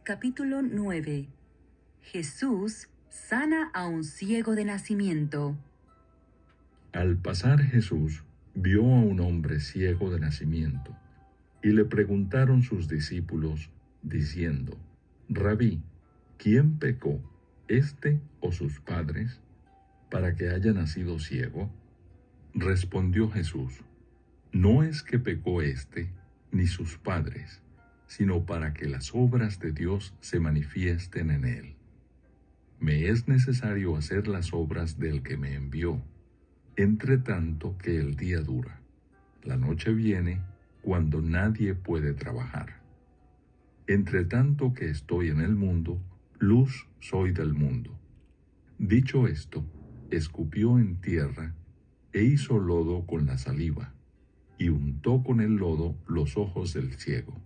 capítulo 9. Jesús sana a un ciego de nacimiento. Al pasar Jesús vio a un hombre ciego de nacimiento, y le preguntaron sus discípulos, diciendo: Rabí, ¿quién pecó, éste o sus padres, para que haya nacido ciego? Respondió Jesús: No es que pecó éste ni sus padres, sino para que las obras de Dios se manifiesten en él. Me es necesario hacer las obras del que me envió, entre tanto que el día dura. La noche viene cuando nadie puede trabajar. Entre tanto que estoy en el mundo, luz soy del mundo. Dicho esto, escupió en tierra e hizo lodo con la saliva, y untó con el lodo los ojos del ciego.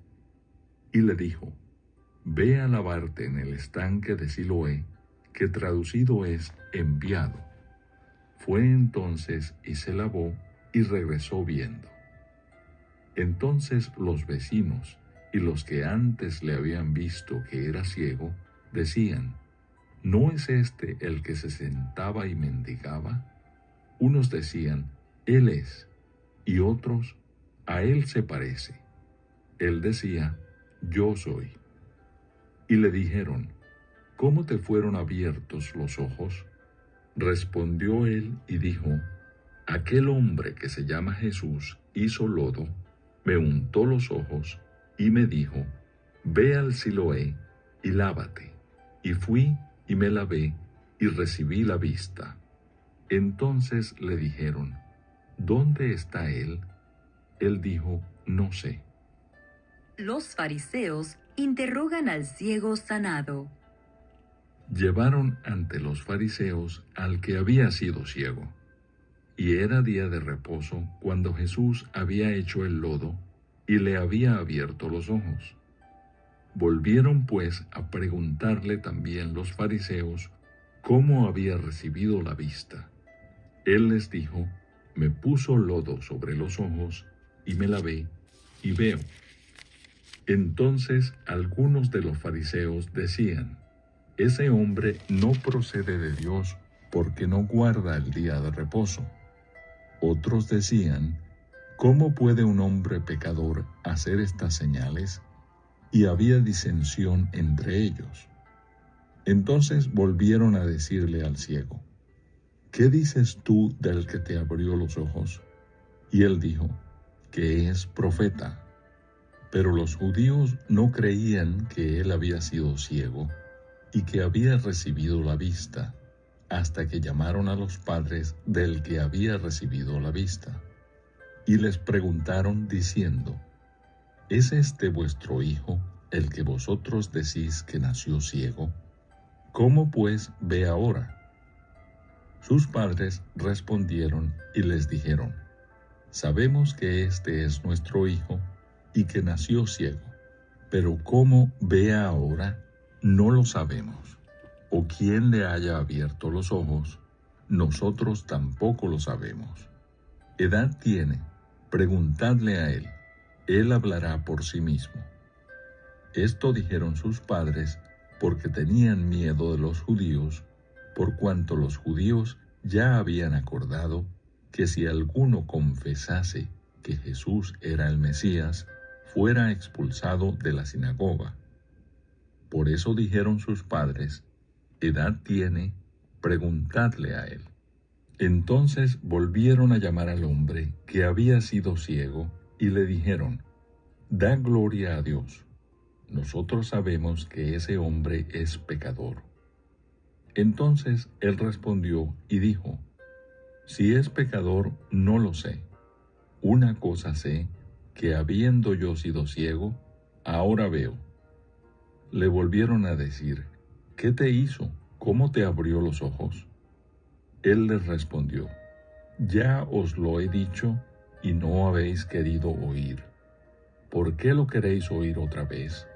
Y le dijo: Ve a lavarte en el estanque de Siloé, que traducido es enviado. Fue entonces y se lavó y regresó viendo. Entonces los vecinos y los que antes le habían visto que era ciego, decían: ¿No es este el que se sentaba y mendigaba? Unos decían: Él es, y otros: A él se parece. Él decía: Yo soy. Y le dijeron: ¿Cómo te fueron abiertos los ojos? Respondió él y dijo: Aquel hombre que se llama Jesús hizo lodo, me untó los ojos y me dijo: Ve al Siloé y lávate. Y fui y me lavé y recibí la vista. Entonces le dijeron: ¿Dónde está él? Él dijo: No sé. Los fariseos interrogan al ciego sanado. Llevaron ante los fariseos al que había sido ciego. Y era día de reposo cuando Jesús había hecho el lodo y le había abierto los ojos. Volvieron pues a preguntarle también los fariseos cómo había recibido la vista. Él les dijo: Me puso lodo sobre los ojos y me lavé y veo. Entonces algunos de los fariseos decían: Ese hombre no procede de Dios porque no guarda el día de reposo. Otros decían: ¿Cómo puede un hombre pecador hacer estas señales? Y había disensión entre ellos. Entonces volvieron a decirle al ciego: ¿Qué dices tú del que te abrió los ojos? Y él dijo: que es profeta. Pero los judíos no creían que él había sido ciego y que había recibido la vista, hasta que llamaron a los padres del que había recibido la vista. Y les preguntaron diciendo: ¿Es este vuestro hijo, el que vosotros decís que nació ciego? ¿Cómo pues ve ahora? Sus padres respondieron y les dijeron: Sabemos que este es nuestro hijo y que nació ciego, pero cómo ve ahora no lo sabemos. O quién le haya abierto los ojos, nosotros tampoco lo sabemos. Edad tiene, preguntadle a él hablará por sí mismo. Esto dijeron sus padres porque tenían miedo de los judíos, por cuanto los judíos ya habían acordado que si alguno confesase que Jesús era el Mesías, fuera expulsado de la sinagoga. Por eso dijeron sus padres: Edad tiene, preguntadle a él. Entonces volvieron a llamar al hombre que había sido ciego y le dijeron: Da gloria a Dios. Nosotros sabemos que ese hombre es pecador. Entonces él respondió y dijo: Si es pecador, no lo sé. Una cosa sé, que habiendo yo sido ciego, ahora veo. Le volvieron a decir: ¿Qué te hizo? ¿Cómo te abrió los ojos? Él les respondió: Ya os lo he dicho y no habéis querido oír. ¿Por qué lo queréis oír otra vez?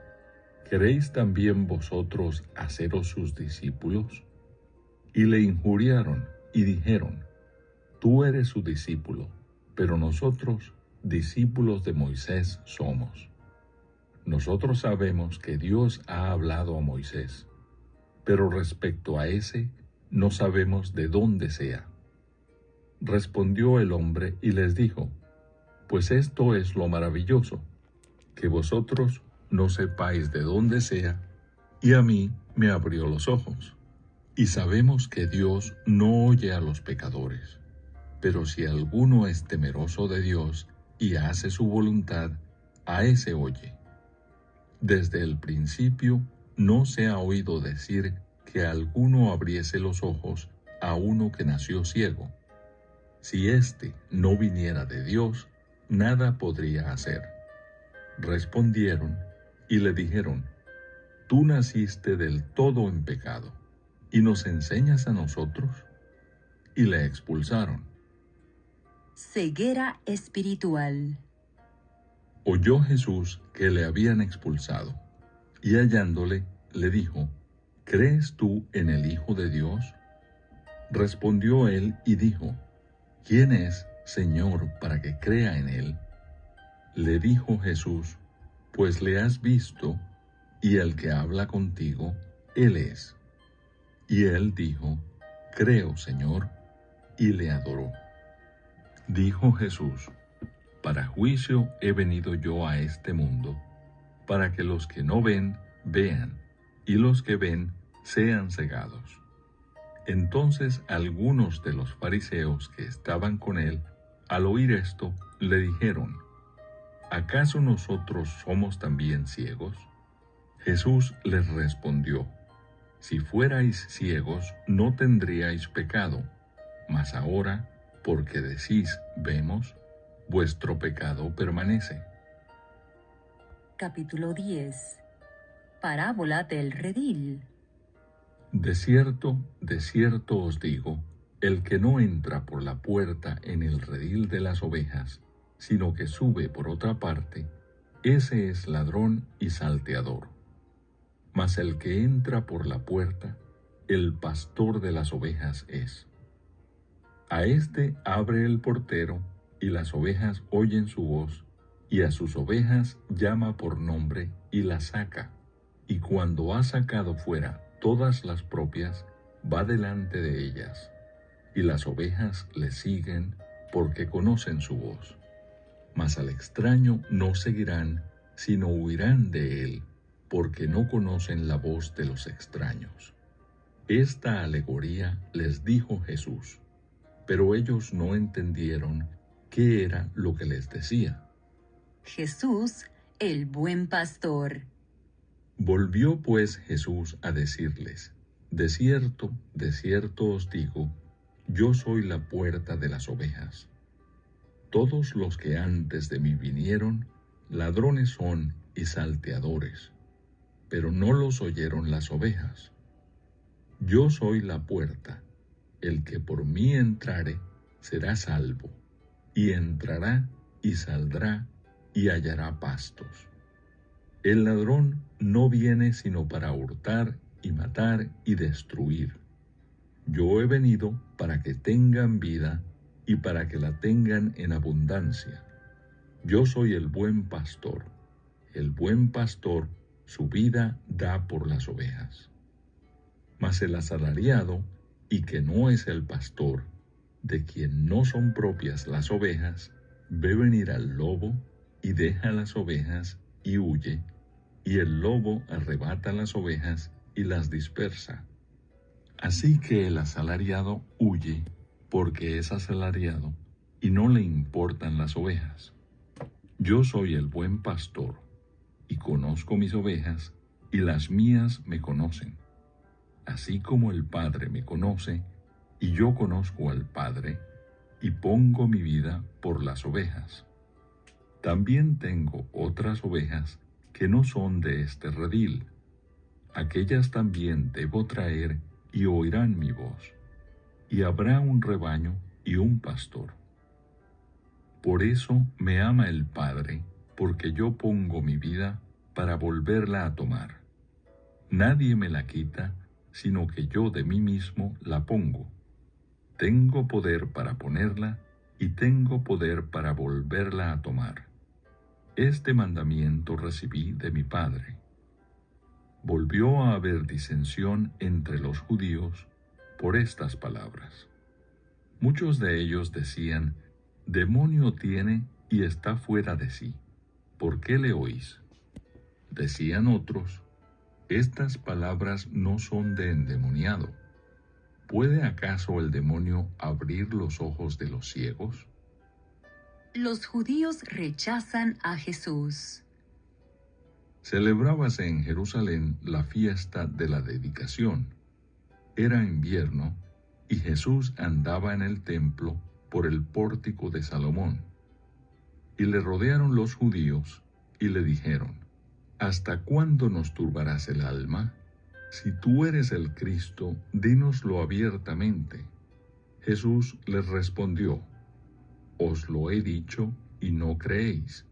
¿Queréis también vosotros haceros sus discípulos? Y le injuriaron y dijeron: Tú eres su discípulo, pero nosotros discípulos de Moisés somos. Nosotros sabemos que Dios ha hablado a Moisés, pero respecto a ese, no sabemos de dónde sea. Respondió el hombre y les dijo: Pues esto es lo maravilloso, que vosotros no sepáis de dónde sea, y a mí me abrió los ojos. Y sabemos que Dios no oye a los pecadores, pero si alguno es temeroso de Dios y hace su voluntad, a ese oye. Desde el principio no se ha oído decir que alguno abriese los ojos a uno que nació ciego. Si éste no viniera de Dios, nada podría hacer. Respondieron y le dijeron: Tú naciste del todo en pecado, ¿y nos enseñas a nosotros? Y le expulsaron. Ceguera espiritual. Oyó Jesús que le habían expulsado, y hallándole, le dijo: ¿Crees tú en el Hijo de Dios? Respondió él y dijo: ¿Quién es, Señor, para que crea en él? Le dijo Jesús: Pues le has visto, y el que habla contigo, él es. Y él dijo: Creo, Señor, y le adoró. Dijo Jesús: Para juicio he venido yo a este mundo, para que los que no ven, vean, y los que ven, sean cegados. Entonces algunos de los fariseos que estaban con él, al oír esto, le dijeron: ¿Acaso nosotros somos también ciegos? Jesús les respondió: Si fuerais ciegos, no tendríais pecado, mas ahora, porque decís vemos, vuestro pecado permanece. Capítulo 10. Parábola del redil. De cierto os digo, el que no entra por la puerta en el redil de las ovejas, sino que sube por otra parte, ese es ladrón y salteador. Mas el que entra por la puerta, el pastor de las ovejas es. A éste abre el portero, y las ovejas oyen su voz, y a sus ovejas llama por nombre y las saca, y cuando ha sacado fuera todas las propias, va delante de ellas, y las ovejas le siguen porque conocen su voz. Mas al extraño no seguirán, sino huirán de él, porque no conocen la voz de los extraños. Esta alegoría les dijo Jesús, pero ellos no entendieron qué era lo que les decía. Jesús, el buen pastor. Volvió pues Jesús a decirles: De cierto os digo, yo soy la puerta de las ovejas. Todos los que antes de mí vinieron, ladrones son y salteadores, pero no los oyeron las ovejas. Yo soy la puerta, el que por mí entrare será salvo, y entrará y saldrá y hallará pastos. El ladrón no viene sino para hurtar y matar y destruir. Yo he venido para que tengan vida y para que la tengan en abundancia. Yo soy el buen pastor. El buen pastor su vida da por las ovejas. Mas el asalariado, y que no es el pastor, de quien no son propias las ovejas, ve venir al lobo y deja las ovejas y huye, y el lobo arrebata las ovejas y las dispersa. Así que el asalariado huye porque es asalariado y no le importan las ovejas. Yo soy el buen pastor y conozco mis ovejas y las mías me conocen. Así como el Padre me conoce y yo conozco al Padre y pongo mi vida por las ovejas. También tengo otras ovejas que no son de este redil. Aquellas también debo traer y oirán mi voz, y habrá un rebaño y un pastor. Por eso me ama el Padre, porque yo pongo mi vida para volverla a tomar. Nadie me la quita, sino que yo de mí mismo la pongo. Tengo poder para ponerla y tengo poder para volverla a tomar. Este mandamiento recibí de mi Padre. Volvió a haber disensión entre los judíos por estas palabras. Muchos de ellos decían: demonio tiene y está fuera de sí. ¿Por qué le oís? Decían otros: estas palabras no son de endemoniado. ¿Puede acaso el demonio abrir los ojos de los ciegos? Los judíos rechazan a Jesús. Celebrábase en Jerusalén la fiesta de la dedicación. Era invierno y Jesús andaba en el templo por el pórtico de Salomón. Y le rodearon los judíos y le dijeron: ¿hasta cuándo nos turbarás el alma? Si tú eres el Cristo, dínoslo abiertamente. Jesús les respondió: os lo he dicho y no creéis.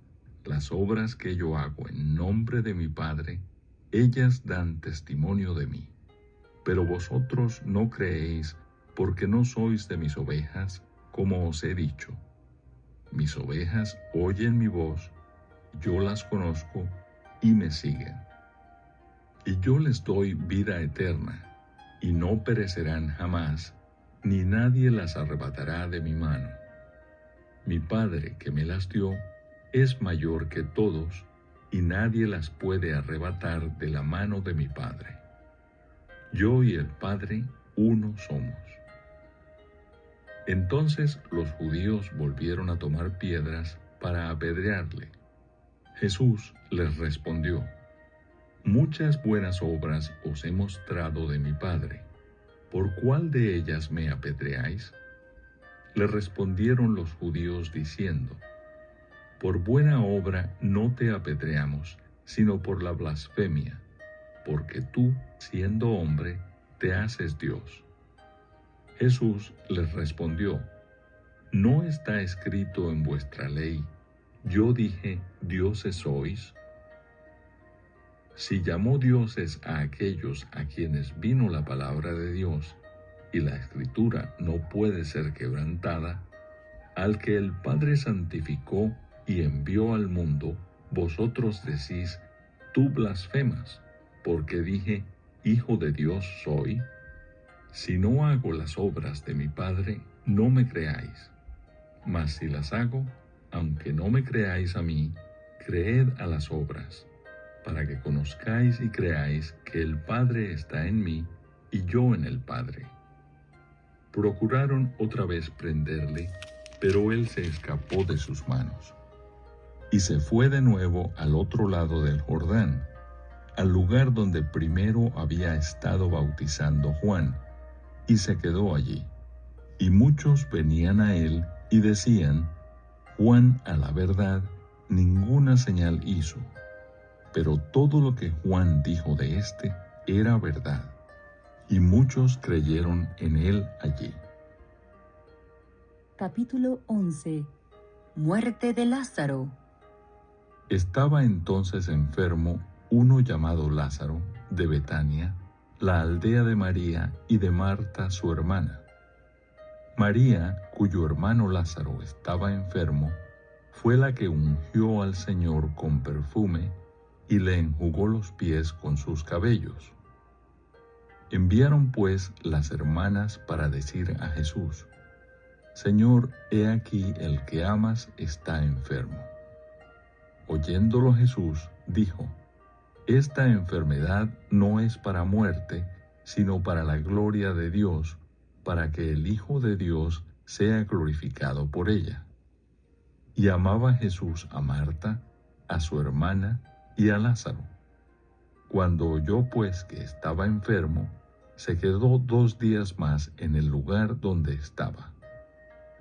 Las obras que yo hago en nombre de mi Padre, ellas dan testimonio de mí. Pero vosotros no creéis, porque no sois de mis ovejas, como os he dicho. Mis ovejas oyen mi voz, yo las conozco y me siguen. Y yo les doy vida eterna, y no perecerán jamás, ni nadie las arrebatará de mi mano. Mi Padre que me las dio es mayor que todos, y nadie las puede arrebatar de la mano de mi Padre. Yo y el Padre uno somos. Entonces los judíos volvieron a tomar piedras para apedrearle. Jesús les respondió: muchas buenas obras os he mostrado de mi Padre. ¿Por cuál de ellas me apedreáis? Le respondieron los judíos diciendo: por buena obra no te apedreamos, sino por la blasfemia, porque tú, siendo hombre, te haces Dios. Jesús les respondió: ¿no está escrito en vuestra ley: yo dije, dioses sois? Si llamó dioses a aquellos a quienes vino la palabra de Dios, y la Escritura no puede ser quebrantada, al que el Padre santificó y envió al mundo, vosotros decís: tú blasfemas, porque dije, Hijo de Dios soy. Si no hago las obras de mi Padre, no me creáis. Mas si las hago, aunque no me creáis a mí, creed a las obras, para que conozcáis y creáis que el Padre está en mí y yo en el Padre. Procuraron otra vez prenderle, pero él se escapó de sus manos. Y se fue de nuevo al otro lado del Jordán, al lugar donde primero había estado bautizando Juan, y se quedó allí. Y muchos venían a él y decían: Juan, a la verdad, ninguna señal hizo, pero todo lo que Juan dijo de éste era verdad. Y muchos creyeron en él allí. Capítulo 11. Muerte de Lázaro. Estaba entonces enfermo uno llamado Lázaro, de Betania, la aldea de María y de Marta su hermana. María, cuyo hermano Lázaro estaba enfermo, fue la que ungió al Señor con perfume y le enjugó los pies con sus cabellos. Enviaron pues las hermanas para decir a Jesús: Señor, he aquí el que amas está enfermo. Oyéndolo Jesús, dijo: esta enfermedad no es para muerte, sino para la gloria de Dios, para que el Hijo de Dios sea glorificado por ella. Y amaba Jesús a Marta, a su hermana y a Lázaro. Cuando oyó pues que estaba enfermo, se quedó 2 días más en el lugar donde estaba.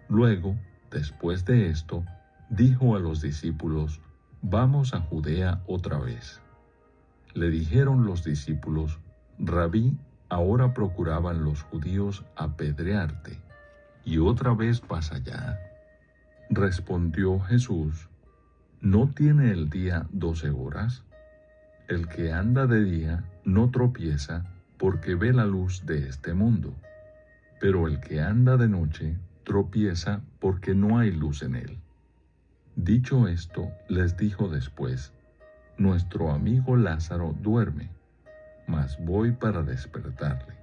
Luego, después de esto, dijo a los discípulos: vamos a Judea otra vez. Le dijeron los discípulos: Rabí, ahora procuraban los judíos apedrearte, ¿y otra vez vas allá? Respondió Jesús: ¿no tiene el día 12 horas? El que anda de día no tropieza, porque ve la luz de este mundo, pero el que anda de noche tropieza porque no hay luz en él. Dicho esto, les dijo después: Nuestro amigo Lázaro duerme, mas voy para despertarle.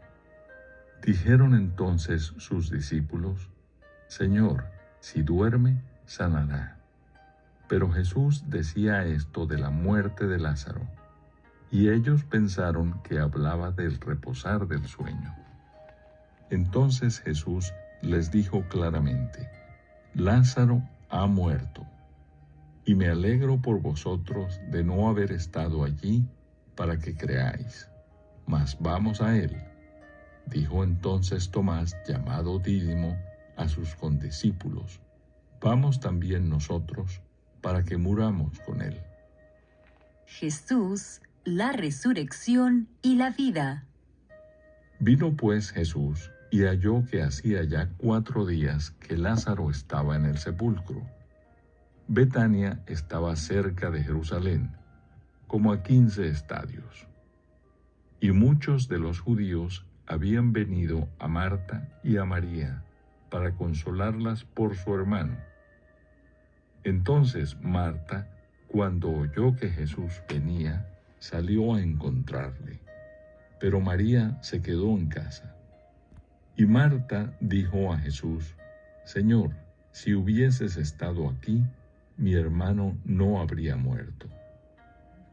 Dijeron entonces sus discípulos: Señor, si duerme, sanará. Pero Jesús decía esto de la muerte de Lázaro, y ellos pensaron que hablaba del reposar del sueño. Entonces Jesús les dijo claramente: Lázaro ha muerto, y me alegro por vosotros de no haber estado allí para que creáis, mas vamos a él. Dijo entonces Tomás, llamado Dídimo, a sus condiscípulos: Vamos también nosotros, para que muramos con él. Jesús, la resurrección y la vida. Vino pues Jesús, y halló que hacía ya 4 días que Lázaro estaba en el sepulcro. Betania estaba cerca de Jerusalén, como a 15 estadios. Y muchos de los judíos habían venido a Marta y a María para consolarlas por su hermano. Entonces Marta, cuando oyó que Jesús venía, salió a encontrarle, pero María se quedó en casa. Y Marta dijo a Jesús: Señor, si hubieses estado aquí, mi hermano no habría muerto.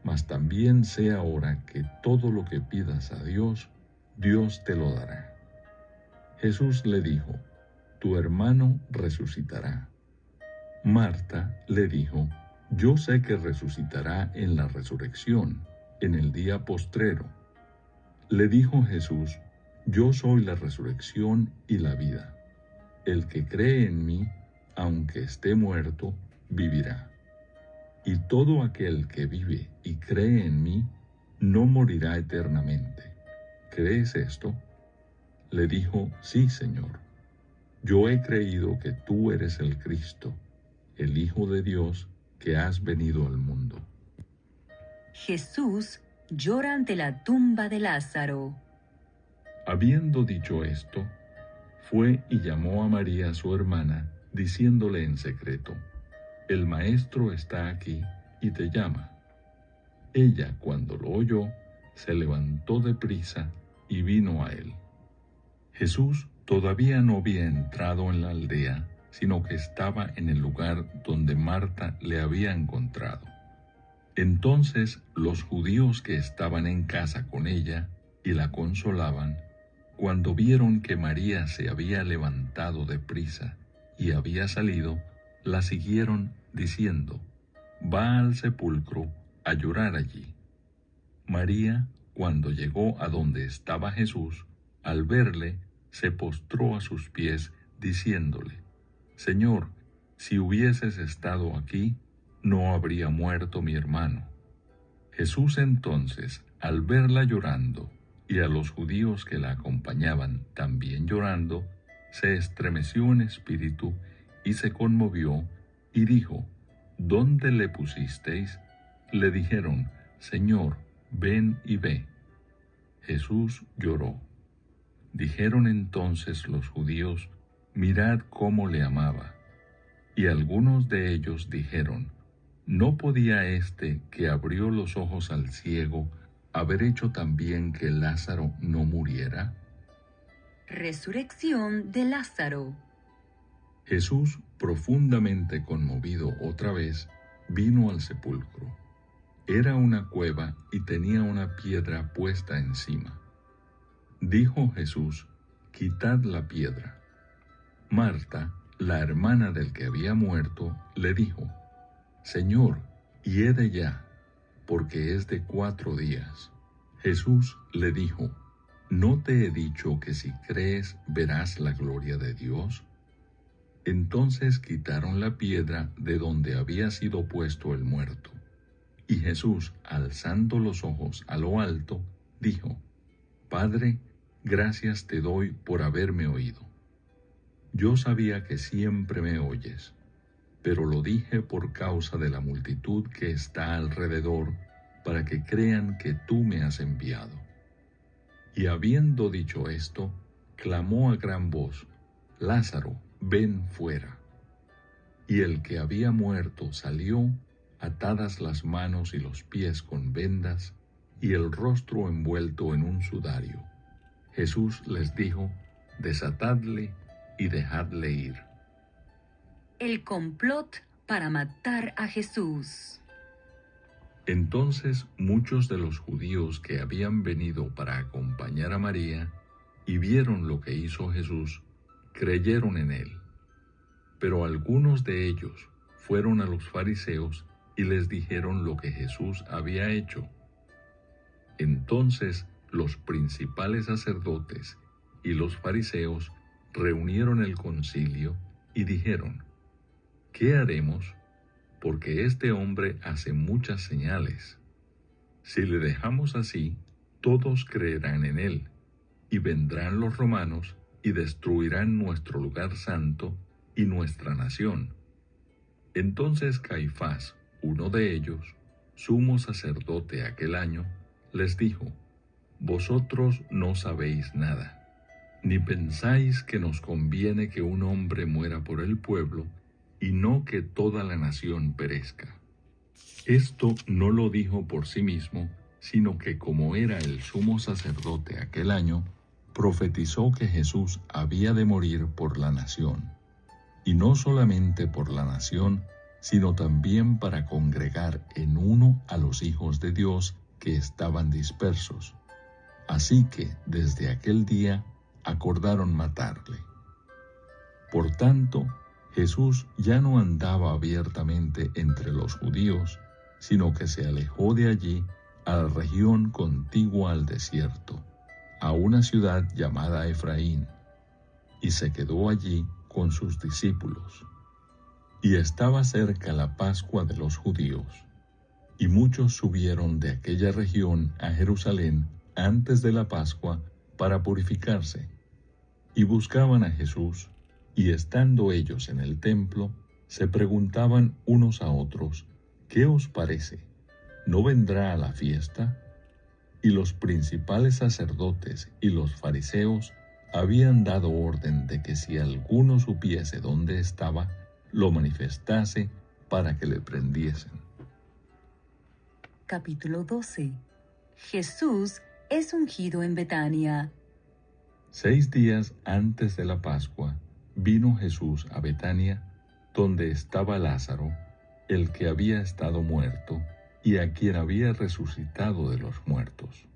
Mas también sé ahora que todo lo que pidas a Dios, Dios te lo dará. Jesús le dijo: Tu hermano resucitará. Marta le dijo: Yo sé que resucitará en la resurrección, en el día postrero. Le dijo Jesús: Yo soy la resurrección y la vida. El que cree en mí, aunque esté muerto, vivirá. Y todo aquel que vive y cree en mí, no morirá eternamente. ¿Crees esto? Le dijo: Sí, Señor. Yo he creído que tú eres el Cristo, el Hijo de Dios, que has venido al mundo. Jesús llora ante la tumba de Lázaro. Habiendo dicho esto, fue y llamó a María su hermana, diciéndole en secreto: El Maestro está aquí y te llama. Ella, cuando lo oyó, se levantó de prisa y vino a él. Jesús todavía no había entrado en la aldea, sino que estaba en el lugar donde Marta le había encontrado. Entonces los judíos que estaban en casa con ella y la consolaban, cuando vieron que María se había levantado de prisa y había salido, la siguieron diciendo: Va al sepulcro a llorar allí. María, cuando llegó a donde estaba Jesús, al verle, se postró a sus pies, diciéndole: Señor, si hubieses estado aquí, no habría muerto mi hermano. Jesús entonces, al verla llorando, y a los judíos que la acompañaban también llorando, se estremeció en espíritu y se conmovió, y dijo: ¿Dónde le pusisteis? Le dijeron: Señor, ven y ve. Jesús lloró. Dijeron entonces los judíos: Mirad cómo le amaba. Y algunos de ellos dijeron: ¿No podía éste que abrió los ojos al ciego haber hecho también que Lázaro no muriera? Resurrección de Lázaro. Jesús, profundamente conmovido otra vez, vino al sepulcro. Era una cueva y tenía una piedra puesta encima. Dijo Jesús: Quitad la piedra. Marta, la hermana del que había muerto, le dijo: Señor, hiede ya, porque es de 4 días. Jesús le dijo: ¿No te he dicho que si crees verás la gloria de Dios? Entonces quitaron la piedra de donde había sido puesto el muerto. Y Jesús, alzando los ojos a lo alto, dijo: Padre, gracias te doy por haberme oído. Yo sabía que siempre me oyes, pero lo dije por causa de la multitud que está alrededor, para que crean que tú me has enviado. Y habiendo dicho esto, clamó a gran voz: Lázaro, ven fuera. y el que había muerto salió, atadas las manos y los pies con vendas, y el rostro envuelto en un sudario. Jesús les dijo: desatadle y dejadle ir. El complot para matar a Jesús. Entonces muchos de los judíos que habían venido para acompañar a María y vieron lo que hizo Jesús, creyeron en él. Pero algunos de ellos fueron a los fariseos y les dijeron lo que Jesús había hecho. Entonces los principales sacerdotes y los fariseos reunieron el concilio y dijeron: ¿qué haremos? Porque este hombre hace muchas señales. Si le dejamos así, todos creerán en él, y vendrán los romanos y destruirán nuestro lugar santo y nuestra nación. Entonces Caifás, uno de ellos, sumo sacerdote aquel año, les dijo: vosotros no sabéis nada, ni pensáis que nos conviene que un hombre muera por el pueblo, y no que toda la nación perezca. Esto no lo dijo por sí mismo, sino que como era el sumo sacerdote aquel año, profetizó que Jesús había de morir por la nación, y no solamente por la nación, sino también para congregar en uno a los hijos de Dios que estaban dispersos. Así que desde aquel día acordaron matarle. Por tanto, Jesús ya no andaba abiertamente entre los judíos, sino que se alejó de allí a la región contigua al desierto, a una ciudad llamada Efraín, y se quedó allí con sus discípulos. Y estaba cerca la Pascua de los judíos, y muchos subieron de aquella región a Jerusalén antes de la Pascua para purificarse, y buscaban a Jesús, y estando ellos en el templo, se preguntaban unos a otros: ¿qué os parece? ¿No vendrá a la fiesta? Y los principales sacerdotes y los fariseos habían dado orden de que si alguno supiese dónde estaba, lo manifestase para que le prendiesen. Capítulo 12. Jesús es ungido en Betania. 6 días antes de la Pascua, vino Jesús a Betania, donde estaba Lázaro, el que había estado muerto, y a quien había resucitado de los muertos.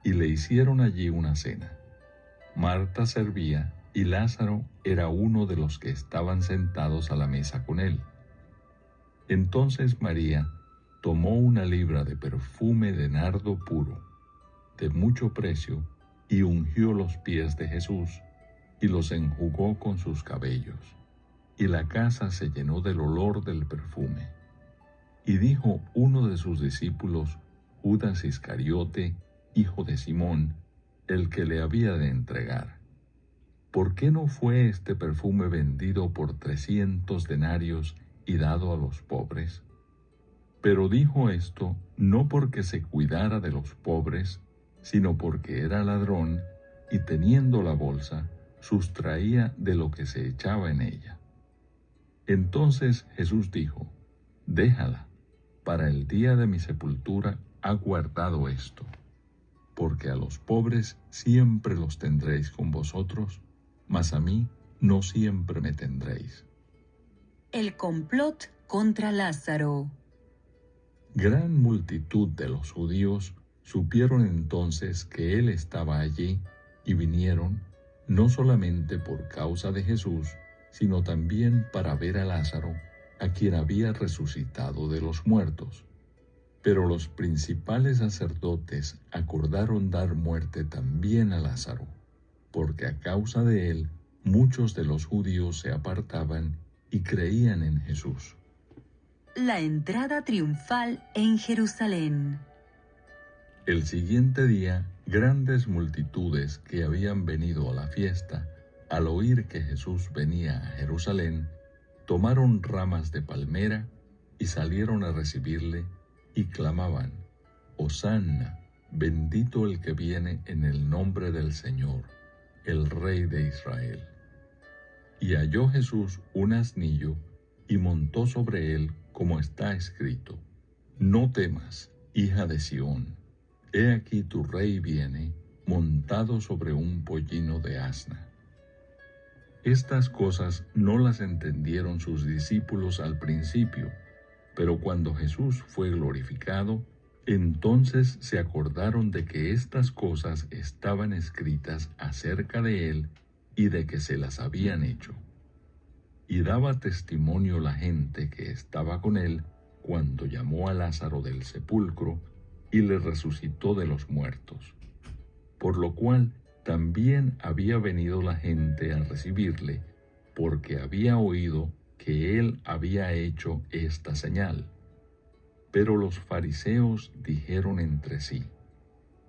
Y le hicieron allí una cena. Marta servía, y Lázaro era uno de los que estaban sentados a la mesa con él. Entonces María tomó una libra de perfume de nardo puro, de mucho precio, y ungió los pies de Jesús, y los enjugó con sus cabellos, y la casa se llenó del olor del perfume. Y dijo uno de sus discípulos, Judas Iscariote, hijo de Simón, el que le había de entregar: ¿por qué no fue este perfume vendido por 300 denarios y dado a los pobres? Pero dijo esto no porque se cuidara de los pobres, sino porque era ladrón, y teniendo la bolsa, sustraía de lo que se echaba en ella. Entonces Jesús dijo: déjala, para el día de mi sepultura ha guardado esto, porque a los pobres siempre los tendréis con vosotros, mas a mí no siempre me tendréis. El complot contra Lázaro. Gran multitud de los judíos supieron entonces que él estaba allí, y vinieron, no solamente por causa de Jesús, sino también para ver a Lázaro, a quien había resucitado de los muertos. Pero los principales sacerdotes acordaron dar muerte también a Lázaro, porque a causa de él muchos de los judíos se apartaban y creían en Jesús. La entrada triunfal en Jerusalén. El siguiente día, grandes multitudes que habían venido a la fiesta, al oír que Jesús venía a Jerusalén, tomaron ramas de palmera y salieron a recibirle, y clamaban: Hosanna, bendito el que viene en el nombre del Señor, el Rey de Israel. Y halló Jesús un asnillo, y montó sobre él, como está escrito: No temas, hija de Sión, he aquí tu rey viene, montado sobre un pollino de asna. Estas cosas no las entendieron sus discípulos al principio, pero cuando Jesús fue glorificado, entonces se acordaron de que estas cosas estaban escritas acerca de él y de que se las habían hecho. Y daba testimonio la gente que estaba con él cuando llamó a Lázaro del sepulcro y le resucitó de los muertos. Por lo cual también había venido la gente a recibirle, porque había oído que él había hecho esta señal. Pero los fariseos dijeron entre sí: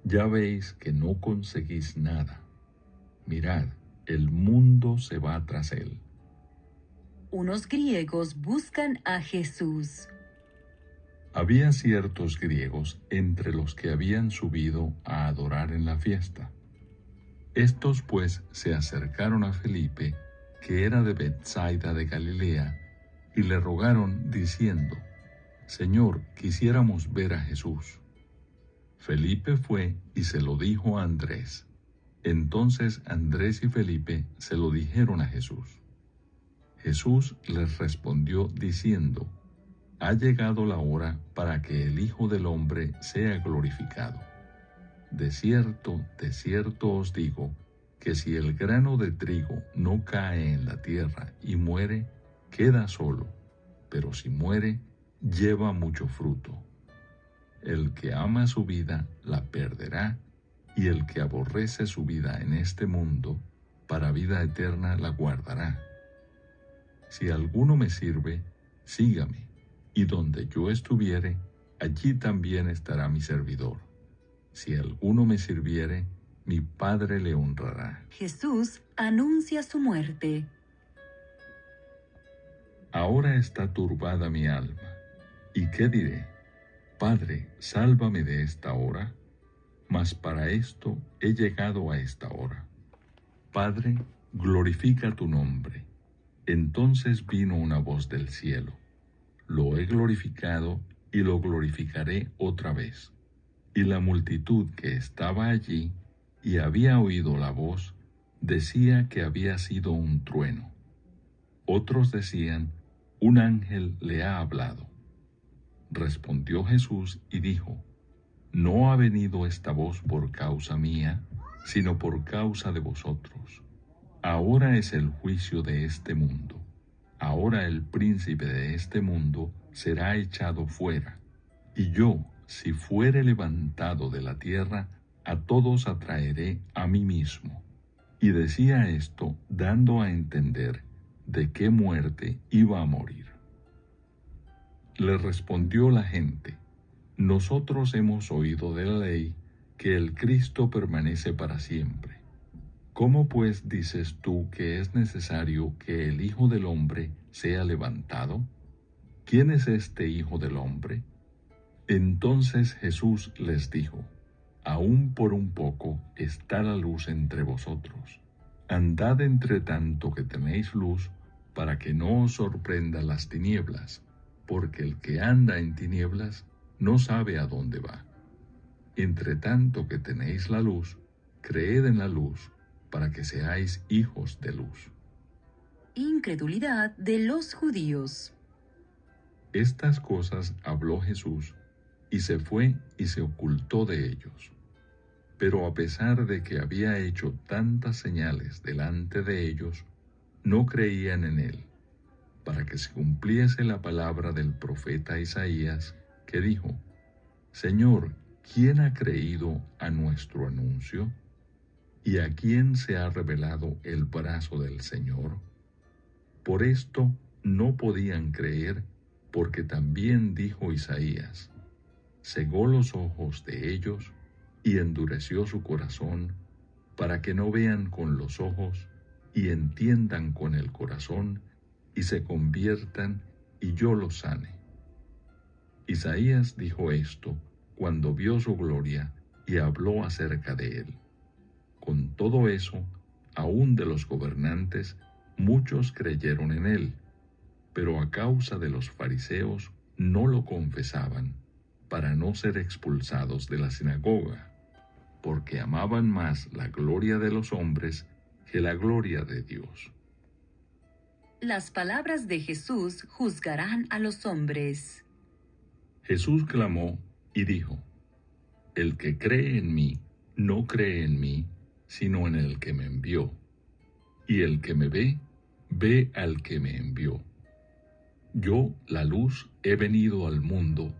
Ya veis que no conseguís nada. Mirad, el mundo se va tras él. Unos griegos buscan a Jesús. Había ciertos griegos entre los que habían subido a adorar en la fiesta. Estos pues se acercaron a Felipe, que era de Betsaida de Galilea, y le rogaron diciendo: Señor, quisiéramos ver a Jesús. Felipe fue y se lo dijo a Andrés. Entonces Andrés y Felipe se lo dijeron a Jesús. Jesús les respondió diciendo: Ha llegado la hora para que el Hijo del Hombre sea glorificado. De cierto os digo, que si el grano de trigo no cae en la tierra y muere, queda solo, pero si muere, lleva mucho fruto. El que ama su vida la perderá, y el que aborrece su vida en este mundo, para vida eterna la guardará. Si alguno me sirve, sígame, y donde yo estuviere, allí también estará mi servidor. Si alguno me sirviere, mi Padre le honrará. Jesús anuncia su muerte. Ahora está turbada mi alma. ¿Y qué diré? Padre, sálvame de esta hora. Mas para esto he llegado a esta hora. Padre, glorifica tu nombre. Entonces vino una voz del cielo: Lo he glorificado y lo glorificaré otra vez. Y la multitud que estaba allí y había oído la voz, decía que había sido un trueno. Otros decían: Un ángel le ha hablado. Respondió Jesús y dijo: No ha venido esta voz por causa mía, sino por causa de vosotros. Ahora es el juicio de este mundo. Ahora el príncipe de este mundo será echado fuera. Y yo, si fuere levantado de la tierra, a todos atraeré a mí mismo. Y decía esto dando a entender de qué muerte iba a morir. Le respondió la gente: Nosotros hemos oído de la ley que el Cristo permanece para siempre. ¿Cómo pues dices tú que es necesario que el Hijo del Hombre sea levantado? ¿Quién es este Hijo del Hombre? Entonces Jesús les dijo: Aún por un poco está la luz entre vosotros. Andad entre tanto que tenéis luz, para que no os sorprendan las tinieblas, porque el que anda en tinieblas no sabe a dónde va. Entre tanto que tenéis la luz, creed en la luz, para que seáis hijos de luz. Incredulidad de los judíos. Estas cosas habló Jesús, y se fue y se ocultó de ellos. Pero a pesar de que había hecho tantas señales delante de ellos, no creían en él, para que se cumpliese la palabra del profeta Isaías, que dijo: Señor, ¿quién ha creído a nuestro anuncio? ¿Y a quién se ha revelado el brazo del Señor? Por esto no podían creer, porque también dijo Isaías: Cegó los ojos de ellos y endureció su corazón, para que no vean con los ojos y entiendan con el corazón y se conviertan y yo los sane. Isaías dijo esto cuando vio su gloria y habló acerca de él. Con todo eso, aún de los gobernantes, muchos creyeron en él, pero a causa de los fariseos no lo confesaban, para no ser expulsados de la sinagoga, porque amaban más la gloria de los hombres que la gloria de Dios. Las palabras de Jesús juzgarán a los hombres. Jesús clamó y dijo: El que cree en mí, no cree en mí, sino en el que me envió. Y el que me ve, ve al que me envió. Yo, la luz, he venido al mundo,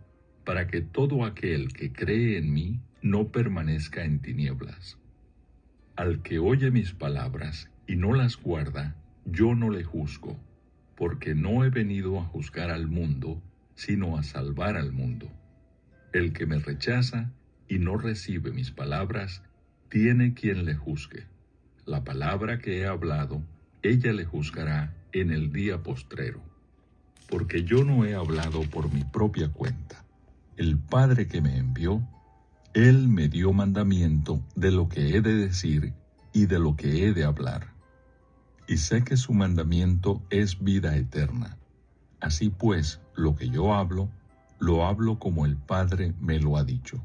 para que todo aquel que cree en mí no permanezca en tinieblas. Al que oye mis palabras y no las guarda, yo no le juzgo, porque no he venido a juzgar al mundo, sino a salvar al mundo. El que me rechaza y no recibe mis palabras, tiene quien le juzgue. La palabra que he hablado, ella le juzgará en el día postrero. Porque yo no he hablado por mi propia cuenta. El Padre que me envió, Él me dio mandamiento de lo que he de decir y de lo que he de hablar. Y sé que su mandamiento es vida eterna. Así pues, lo que yo hablo, lo hablo como el Padre me lo ha dicho.